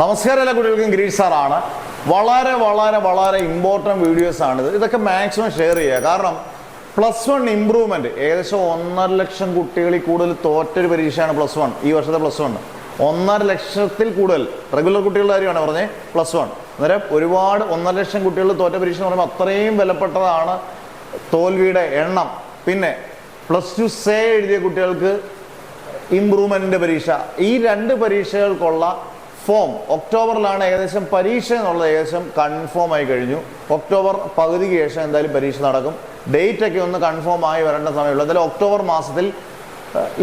നമസ്കാരം എല്ലാ കുട്ടികൾക്കും ഗിരീഷ് സാറാണ്. വളരെ വളരെ വളരെ ഇമ്പോർട്ടൻറ്റ് വീഡിയോസാണിത്. ഇതൊക്കെ മാക്സിമം ഷെയർ ചെയ്യുക. കാരണം +1 ഇമ്പ്രൂവ്മെൻറ്റ് ഏകദേശം 1.5 ലക്ഷം കുട്ടികളിൽ കൂടുതൽ തോറ്റൊരു പരീക്ഷയാണ് +1. ഈ വർഷത്തെ +1 1.5 ലക്ഷത്തിൽ കൂടുതൽ റെഗുലർ കുട്ടികളുടെ കാര്യമാണ് പറഞ്ഞത് +1. അന്നേരം ഒരുപാട് 1.5 ലക്ഷം കുട്ടികൾ തോറ്റ പരീക്ഷ എന്ന് പറയുമ്പോൾ അത്രയും വിലപ്പെട്ടതാണ് തോൽവിയുടെ എണ്ണം. പിന്നെ +2 സേ എഴുതിയ കുട്ടികൾക്ക് ഇമ്പ്രൂവ്മെൻറ്റിൻ്റെ പരീക്ഷ, ഈ 2 പരീക്ഷകൾക്കുള്ള ഫോം ഒക്ടോബറിലാണ് ഏകദേശം പരീക്ഷ എന്നുള്ളത് ഏകദേശം കൺഫേം ആയി കഴിഞ്ഞു. ഒക്ടോബർ പകുതിക്ക് ശേഷം എന്തായാലും പരീക്ഷ നടക്കും. ഡേറ്റ് ഒക്കെ ഒന്ന് കൺഫേം ആയി വരേണ്ട സമയമുള്ളൂ. എന്തായാലും ഒക്ടോബർ മാസത്തിൽ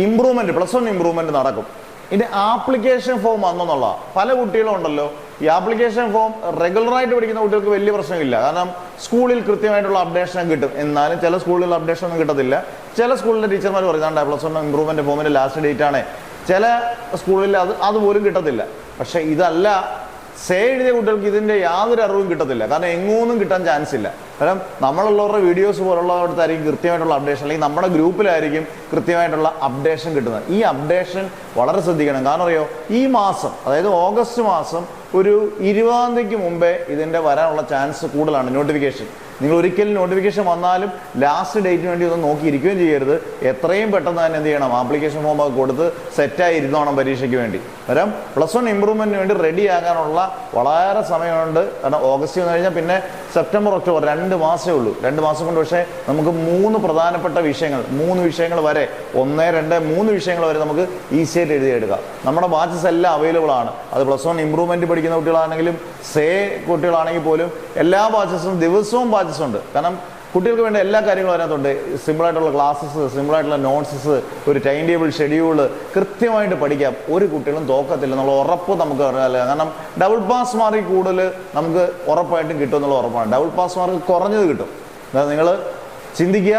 ഇമ്പ്രൂവ്മെൻറ്റ് +1 ഇമ്പ്രൂവ്മെൻറ്റ് നടക്കും. ഇതിൻ്റെ ആപ്ലിക്കേഷൻ ഫോം വന്നെന്നുള്ള പല കുട്ടികളും ഉണ്ടല്ലോ. ഈ ആപ്ലിക്കേഷൻ ഫോം റെഗുലറായിട്ട് പഠിക്കുന്ന കുട്ടികൾക്ക് വലിയ പ്രശ്നമില്ല. കാരണം സ്കൂളിൽ കൃത്യമായിട്ടുള്ള അപ്ഡേഷൻ കിട്ടും. എന്നാലും ചില സ്കൂളിൽ അപ്ഡേഷൻ ഒന്നും കിട്ടത്തില്ല. ചില സ്കൂളിലെ ടീച്ചർമാർ പറയുന്നുണ്ട് +1 ഇമ്പ്രൂവ്മെൻറ്റ് ഫോമിൻ്റെ ലാസ്റ്റ് ഡേറ്റ് ആണ്. ചില സ്കൂളിൽ അതുപോലും കിട്ടത്തില്ല. പക്ഷേ ഇതല്ല, സേ എഴുതിയ കുട്ടികൾക്ക് ഇതിൻ്റെ യാതൊരു അറിവും കിട്ടത്തില്ല. കാരണം എങ്ങോന്നും കിട്ടാൻ ചാൻസ് ഇല്ല. കാരണം നമ്മളുള്ളവരുടെ വീഡിയോസ് പോലുള്ളവർക്ക് കൃത്യമായിട്ടുള്ള അപ്ഡേഷൻ, അല്ലെങ്കിൽ നമ്മുടെ ഗ്രൂപ്പിലായിരിക്കും കൃത്യമായിട്ടുള്ള അപ്ഡേഷൻ കിട്ടുന്നത്. ഈ അപ്ഡേഷൻ വളരെ ശ്രദ്ധിക്കണം. കാരണം അറിയോ, ഈ മാസം അതായത് ഓഗസ്റ്റ് മാസം ഒരു 20-ാം തീയതിക്ക് മുമ്പേ ഇതിൻ്റെ വരാനുള്ള ചാൻസ് കൂടുതലാണ്. നോട്ടിഫിക്കേഷൻ നിങ്ങൾ ഒരിക്കലും നോട്ടിഫിക്കേഷൻ വന്നാലും ലാസ്റ്റ് ഡേറ്റിന് വേണ്ടി ഒന്ന് നോക്കിയിരിക്കുകയും ചെയ്യരുത്. എത്രയും പെട്ടെന്ന് തന്നെ എന്ത് ചെയ്യണം, ആപ്ലിക്കേഷൻ ഫോം ഒക്കെ കൊടുത്ത് സെറ്റായി ഇരുന്നോണം പരീക്ഷയ്ക്ക് വേണ്ടി. കാരണം +1 ഇമ്പ്രൂവ്മെൻറ്റിന് വേണ്ടി റെഡി ആകാനുള്ള വളരെ സമയമുണ്ട്. കാരണം ഓഗസ്റ്റ് വന്നു കഴിഞ്ഞാൽ പിന്നെ സെപ്റ്റംബർ ഒക്ടോബർ 2 മാസമേ ഉള്ളൂ. 2 മാസം കൊണ്ട് പക്ഷേ നമുക്ക് 3 പ്രധാനപ്പെട്ട വിഷയങ്ങൾ, 3 വിഷയങ്ങൾ വരെ 1, 2, 3 വിഷയങ്ങൾ വരെ നമുക്ക് ഈസിയായിട്ട് എഴുതിയെടുക്കാം. നമ്മുടെ ബാച്ചസ് എല്ലാം അവൈലബിൾ ആണ്. അത് +1 ഇമ്പ്രൂവ്മെൻറ്റ് പഠിക്കുന്ന കുട്ടികളാണെങ്കിലും സേ കുട്ടികളാണെങ്കിൽ പോലും എല്ലാ ബാച്ചസും ദിവസവും ബാച്ചസ് ഉണ്ട്. കാരണം കുട്ടികൾക്ക് വേണ്ട എല്ലാ കാര്യങ്ങളും അതിനകത്തുണ്ട്. സിമ്പിളായിട്ടുള്ള ക്ലാസ്സസ്, സിമ്പിളായിട്ടുള്ള നോട്ട്സസ്, ഒരു ടൈം ടേബിൾ ഷെഡ്യൂള് കൃത്യമായിട്ട് പഠിക്കാം. ഒരു കുട്ടികളും തോക്കത്തില്ല എന്നുള്ള ഉറപ്പ് നമുക്ക് അറിയാം. കാരണം ഡബിൾ പാസ് മാർക്ക് കൂടുതൽ നമുക്ക് ഉറപ്പായിട്ടും കിട്ടും എന്നുള്ള ഉറപ്പാണ്. ഡബിൾ പാസ് മാർക്ക് കുറഞ്ഞത് കിട്ടും. അതായത് നിങ്ങൾ ചിന്തിക്കുക,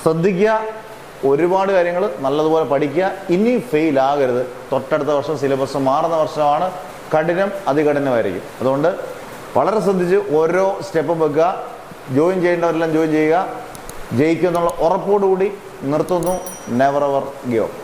ശ്രദ്ധിക്കുക, ഒരുപാട് കാര്യങ്ങൾ നല്ലതുപോലെ പഠിക്കുക. ഇനി ഫെയിൽ ആകരുത്. തൊട്ടടുത്ത വർഷം സിലബസ് മാറുന്ന വർഷമാണ്. കഠിനം അതികഠിനമായിരിക്കും. അതുകൊണ്ട് വളരെ ശ്രദ്ധിച്ച് ഓരോ സ്റ്റെപ്പും വെക്കുക. ജോയിൻ ചെയ്യേണ്ടവരെല്ലാം ജോയിൻ ചെയ്യുക. ജയിക്കുമെന്നുള്ള ഉറപ്പോടുകൂടി നിർത്തുന്നു. Never ever give up.